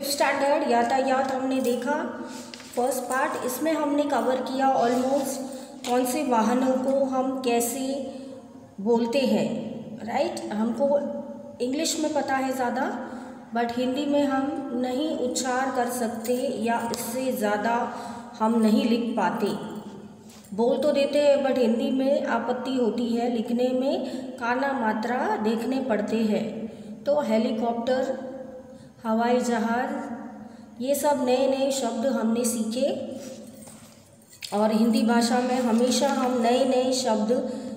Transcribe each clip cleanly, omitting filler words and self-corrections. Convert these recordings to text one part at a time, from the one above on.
Standard यातायात हमने देखा फर्स्ट पार्ट। इसमें हमने कवर किया ऑलमोस्ट कौन से वाहनों को हम कैसे बोलते हैं, राइट। हमको इंग्लिश में पता है ज़्यादा, बट हिंदी में हम नहीं उच्चार कर सकते या इससे ज़्यादा हम नहीं लिख पाते। बोल तो देते हैं बट हिंदी में आपत्ति होती है, लिखने में काना मात्रा देखने पड़ते हैं। तो हेलीकॉप्टर, हवाई जहाज़, ये सब नए नए शब्द हमने सीखे। और हिंदी भाषा में हमेशा हम नए नए शब्द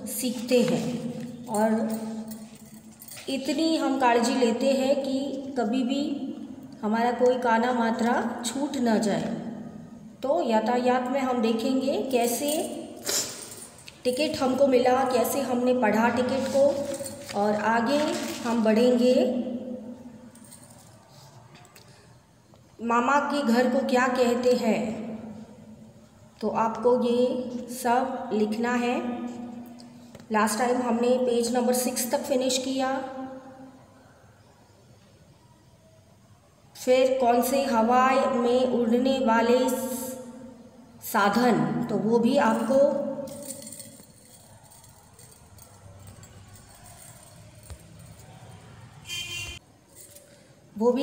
सीखते हैं और इतनी हम काळजी लेते हैं कि कभी भी हमारा कोई काना मात्रा छूट न जाए। तो यातायात में हम देखेंगे कैसे टिकट हमको मिला, कैसे हमने पढ़ा टिकट को, और आगे हम बढ़ेंगे। मामा के घर को क्या कहते हैं, तो आपको ये सब लिखना है। लास्ट टाइम हमने पेज नंबर 6 तक फिनिश किया। फिर कौन से हवा में उड़ने वाले साधन, तो वो भी आपको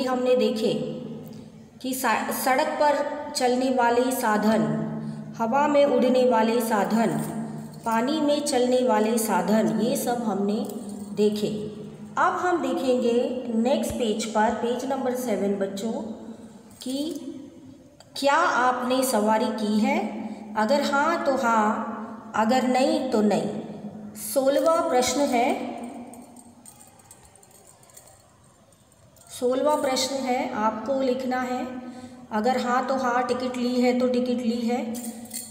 हमने देखे कि सड़क पर चलने वाले साधन, हवा में उड़ने वाले साधन, पानी में चलने वाले साधन, ये सब हमने देखे। अब हम देखेंगे नेक्स्ट पेज पर, पेज नंबर 7 बच्चों, कि क्या आपने सवारी की है। अगर हाँ तो हाँ, अगर नहीं तो नहीं। 16वां प्रश्न है, 16वां प्रश्न है, आपको लिखना है। अगर हाँ तो हाँ, टिकट ली है तो टिकट ली है,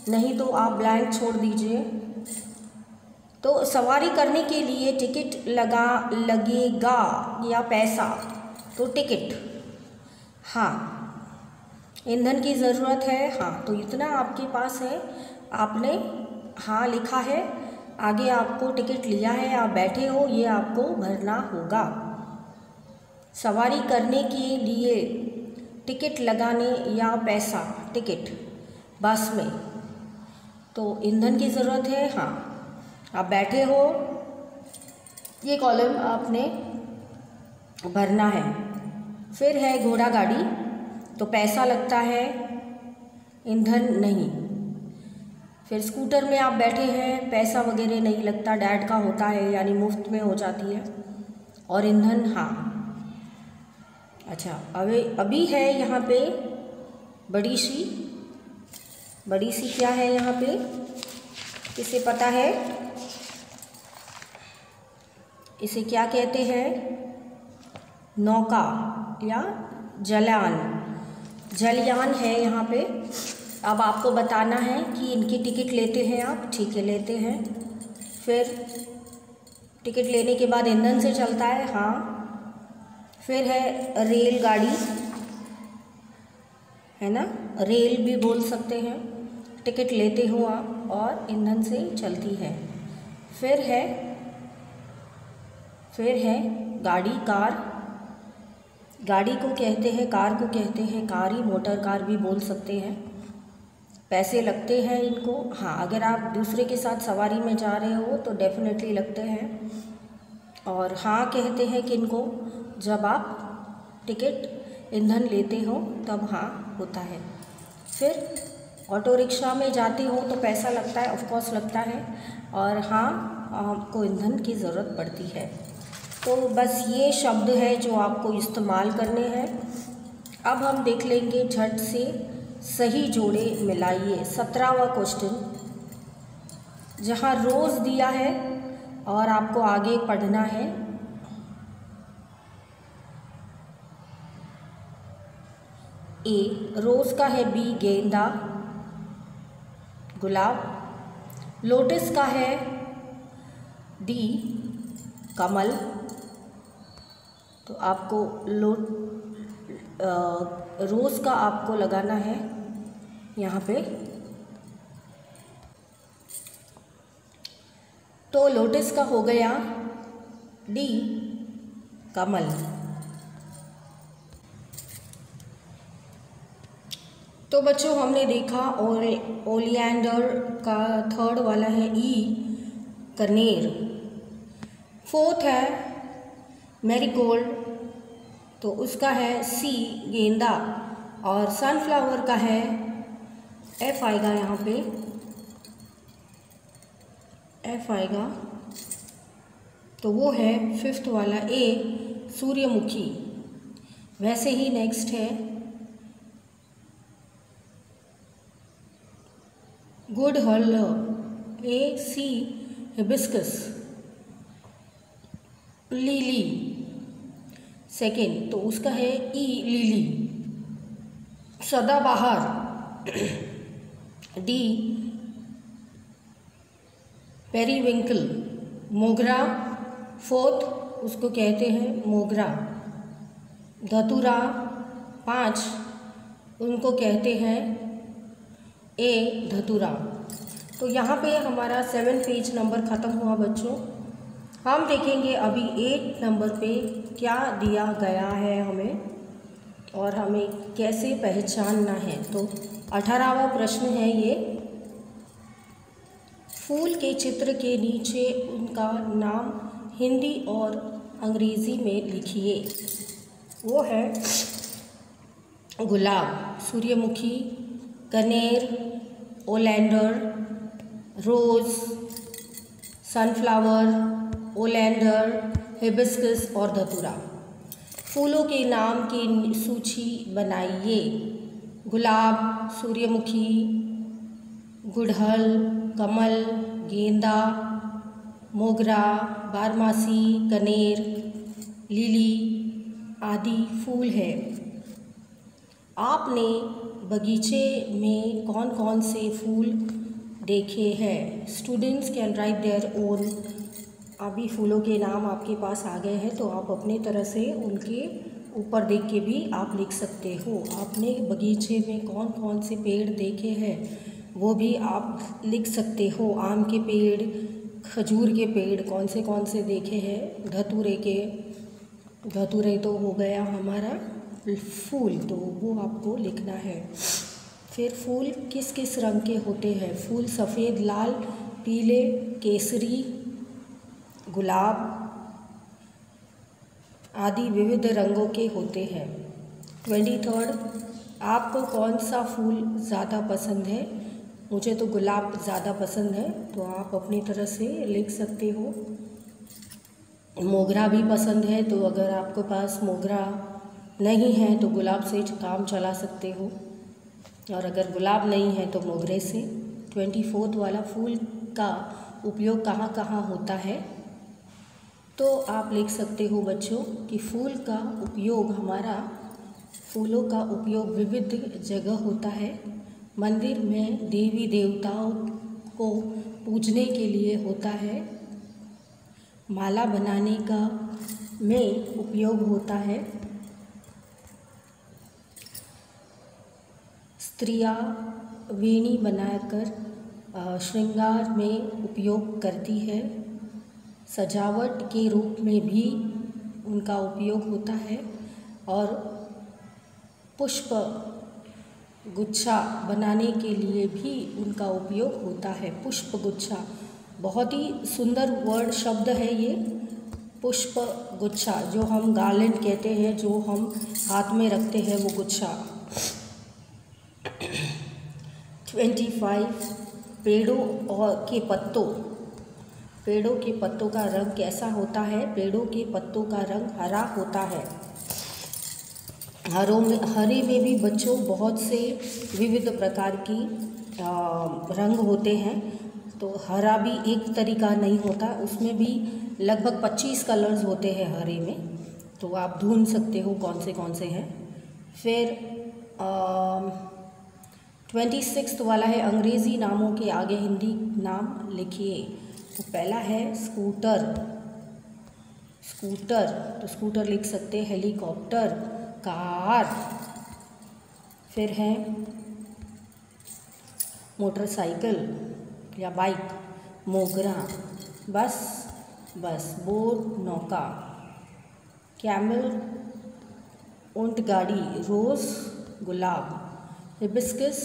नहीं तो आप ब्लैंक छोड़ दीजिए। तो सवारी करने के लिए टिकट लगेगा या पैसा, तो टिकट। हाँ, ईंधन की ज़रूरत है, हाँ, तो इतना आपके पास है, आपने हाँ लिखा है। आगे आपको टिकट लिया है, आप बैठे हो, ये आपको भरना होगा। सवारी करने के लिए टिकट लगाने या पैसा, टिकट बस में, तो ईंधन की ज़रूरत है, हाँ, आप बैठे हो, ये कॉलम आपने भरना है। फिर है घोड़ा गाड़ी, तो पैसा लगता है, ईंधन नहीं। फिर स्कूटर में आप बैठे हैं, पैसा वगैरह नहीं लगता, डैड का होता है, यानी मुफ्त में हो जाती है, और ईंधन हाँ। अच्छा, अभी है यहाँ पे बड़ी सी क्या है यहाँ पे, किसे पता है, इसे क्या कहते हैं, नौका या जलयान है यहाँ पे। अब आपको बताना है कि इनकी टिकट लेते हैं आप, ठीक है, लेते हैं। फिर टिकट लेने के बाद ईंधन से चलता है, हाँ। फिर है रेलगाड़ी, है ना, रेल भी बोल सकते हैं, टिकट लेते हो आप और ईंधन से चलती है। फिर है गाड़ी, कार, गाड़ी को कहते हैं, कार को कहते हैं कार ही, मोटर कार भी बोल सकते हैं। पैसे लगते हैं इनको, हाँ, अगर आप दूसरे के साथ सवारी में जा रहे हो तो डेफिनेटली लगते हैं। और हाँ कहते हैं कि इनको जब आप टिकट ईंधन लेते हो तब हाँ होता है। फिर ऑटो रिक्शा में जाते हो तो पैसा लगता है, ऑफ कोर्स लगता है, और हाँ आपको ईंधन की ज़रूरत पड़ती है। तो बस ये शब्द है जो आपको इस्तेमाल करने हैं। अब हम देख लेंगे झट से, सही जोड़े मिलाइए। 17वां क्वेश्चन, जहाँ रोज़ दिया है और आपको आगे पढ़ना है। ए रोज़ का है, बी गेंदा गुलाब, लोटस का है, डी कमल। तो आपको रोज़ का आपको लगाना है यहाँ पे। तो लोटस का हो गया, डी कमल। तो बच्चों हमने देखा ओलियंडर का थर्ड वाला है ई कनेर, फोर्थ है मैरीगोल्ड तो उसका है सी गेंदा, और सनफ्लावर का है एफ आएगा, यहाँ पे एफ आएगा, तो वो है फिफ्थ वाला ए सूर्यमुखी। वैसे ही नेक्स्ट है गुड़हल, ए सी हिबिस्कस, लिली सेकेंड तो उसका है ई लिली, सदाबहार डी पेरीविंकल, मोगरा फोर्थ उसको कहते हैं मोगरा, धतूरा 5 उनको कहते हैं ए धतूरा। तो यहाँ पे हमारा 7 पेज नंबर ख़त्म हुआ बच्चों। हम देखेंगे अभी 8 नंबर पे क्या दिया गया है हमें और हमें कैसे पहचानना है। तो 18वां प्रश्न है ये, फूल के चित्र के नीचे उनका नाम हिंदी और अंग्रेज़ी में लिखिए। वो है गुलाब, सूर्यमुखी, कनेर, ओलेंडर, रोज़, सनफ्लावर, ओलेंडर, हिबिस्कस और धतूरा। फूलों के नाम की सूची बनाइए। गुलाब, सूर्यमुखी, गुड़हल, कमल, गेंदा, मोगरा, बारमासी, कनेर, लिली आदि फूल है। आपने बगीचे में कौन कौन से फूल देखे हैं? Students can write their own. अभी फूलों के नाम आपके पास आ गए हैं तो आप अपने तरह से उनके ऊपर देख के भी आप लिख सकते हो। आपने बगीचे में कौन कौन से पेड़ देखे हैं वो भी आप लिख सकते हो। आम के पेड़, खजूर के पेड़ कौन से देखे हैं, धतूरे तो हो गया हमारा फूल, तो वो आपको लिखना है। फिर फूल किस किस रंग के होते हैं? फूल सफ़ेद, लाल, पीले, केसरी, गुलाब आदि विविध रंगों के होते हैं। 23rd, आपको कौन सा फूल ज़्यादा पसंद है? मुझे तो गुलाब ज़्यादा पसंद है, तो आप अपनी तरह से लिख सकते हो। मोगरा भी पसंद है, तो अगर आपके पास मोगरा नहीं है तो गुलाब से काम चला सकते हो, और अगर गुलाब नहीं है तो मोगरे से। 24th वाला, फूल का उपयोग कहाँ कहाँ होता है? तो आप लिख सकते हो बच्चों कि फूलों का उपयोग विविध जगह होता है। मंदिर में देवी देवताओं को पूजने के लिए होता है, माला बनाने में उपयोग होता है, स्त्रियां वेणी बनाकर श्रृंगार में उपयोग करती है, सजावट के रूप में भी उनका उपयोग होता है, और पुष्प गुच्छा बनाने के लिए भी उनका उपयोग होता है। पुष्प गुच्छा बहुत ही सुंदर वर्ड शब्द है ये, पुष्प गुच्छा, जो हम गार्लैंड कहते हैं, जो हम हाथ में रखते हैं वो गुच्छा। 25, पेड़ों के पत्तों का रंग कैसा होता है? पेड़ों के पत्तों का रंग हरा होता है। हरे में भी बच्चों बहुत से विविध प्रकार की रंग होते हैं, तो हरा भी एक तरीका नहीं होता, उसमें भी लगभग 25 कलर्स होते हैं हरे में, तो आप ढूंढ सकते हो कौन से हैं। फिर 26th वाला है, अंग्रेज़ी नामों के आगे हिंदी नाम लिखिए। तो पहला है स्कूटर, तो स्कूटर लिख सकते हैं, हेलीकॉप्टर, कार। फिर है मोटरसाइकिल या बाइक, मोगरा, बस, बोट, नौका, कैमल, ऊंट गाड़ी, रोज़, गुलाब, हिबिस्कस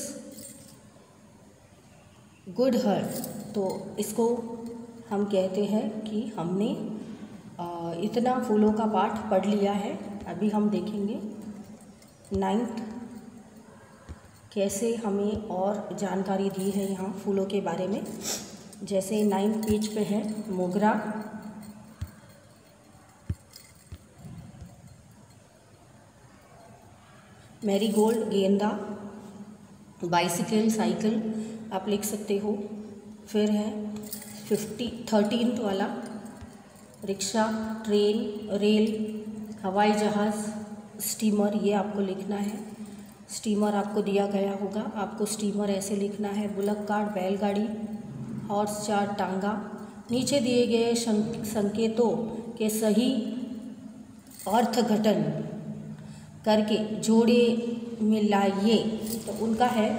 गुड़हल, तो इसको हम कहते हैं कि हमने इतना फूलों का पाठ पढ़ लिया है। अभी हम देखेंगे 9th कैसे हमें और जानकारी दी है यहाँ फूलों के बारे में। जैसे 9th पेज पे है मोगरा, मैरीगोल्ड गेंदा, बाइसिकल साइकिल आप लिख सकते हो। फिर है 13th वाला रिक्शा, ट्रेन, रेल, हवाई जहाज़, स्टीमर, ये आपको लिखना है। स्टीमर आपको दिया गया होगा, आपको स्टीमर ऐसे लिखना है। बुलक कार्ट, बैलगाड़ी, हॉर्स, चार टांगा। नीचे दिए गए संकेतों के सही अर्थघटन करके जोड़े मिलाइए, तो उनका है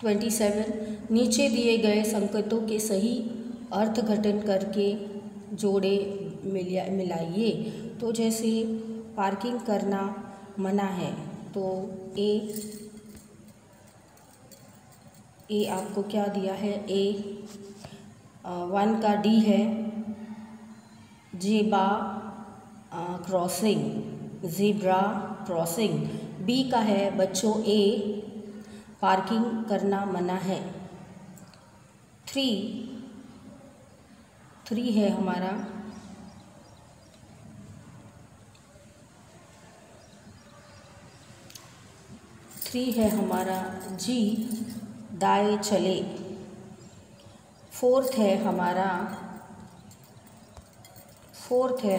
27। नीचे दिए गए संकेतों के सही अर्थघटन करके जोड़े मिलाइए, तो जैसे पार्किंग करना मना है तो ए आपको क्या दिया है, A1 का D है ज़ेब्रा क्रॉसिंग। B का है बच्चों A पार्किंग करना मना है। 3 है हमारा G दाएं चले। 4th है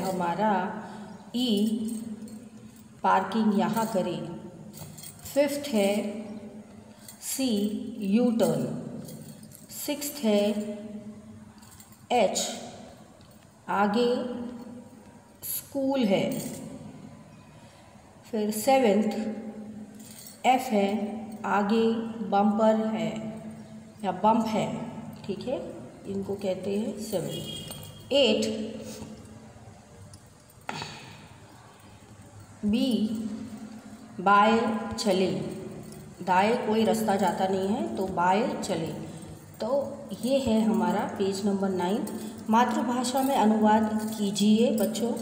हमारा E पार्किंग यहाँ करें। 5th है C यू टर्न। 6th है H आगे स्कूल है। फिर 7th F है आगे बम्पर है या बम्प है, ठीक है, इनको कहते हैं 7। 8 B बाएं चले। दाएं कोई रास्ता जाता नहीं है तो बाएं चले। तो ये है हमारा पेज नंबर 9। मातृभाषा में अनुवाद कीजिए बच्चों।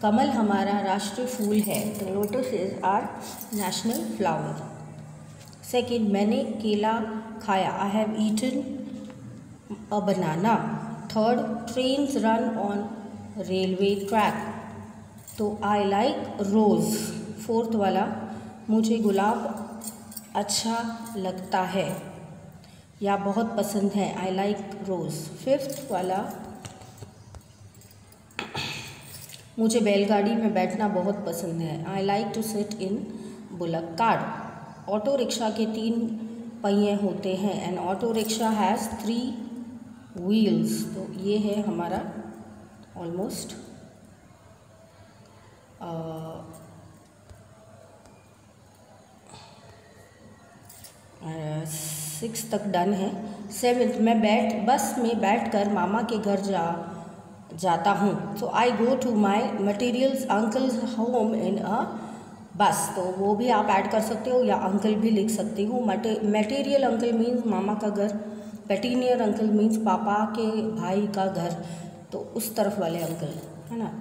कमल हमारा राष्ट्रीय फूल है। The lotus is our national flower. 2nd मैंने केला खाया। I have eaten a banana. 3rd trains run on railway track, तो आई लाइक रोज़। 4th वाला मुझे गुलाब अच्छा लगता है या बहुत पसंद है, आई लाइक रोज़। 5th वाला मुझे बैलगाड़ी में बैठना बहुत पसंद है, I like to sit in bullock cart. Auto rickshaw के 3 पहिए होते हैं। An auto rickshaw has 3 wheels, तो ये है हमारा ऑलमोस्ट 6 तक डन है। 7th मैं बस में बैठकर मामा के घर जाता हूँ। So I go to my maternal uncle's home in a bus, तो वो भी आप ऐड कर सकते हो या अंकल भी लिख सकते हो। मटेरियल अंकल मीन्स मामा का घर, पेटीनियर अंकल मीन्स पापा के भाई का घर, तो उस तरफ वाले अंकल, है ना।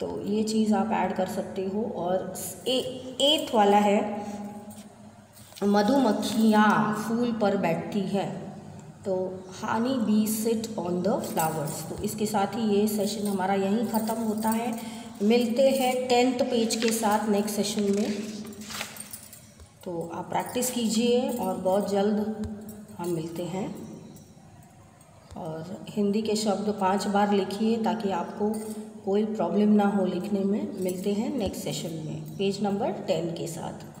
तो ये चीज़ आप ऐड कर सकते हो। और 8th वाला है मधुमक्खियाँ फूल पर बैठती हैं, तो honey bee sit on the flowers. तो इसके साथ ही ये सेशन हमारा यहीं ख़त्म होता है। मिलते हैं 10th पेज के साथ नेक्स्ट सेशन में। तो आप प्रैक्टिस कीजिए और बहुत जल्द हम मिलते हैं। और हिंदी के शब्द 5 बार लिखिए ताकि आपको कोई प्रॉब्लम ना हो लिखने में। मिलते हैं नेक्स्ट सेशन में पेज नंबर 10 के साथ।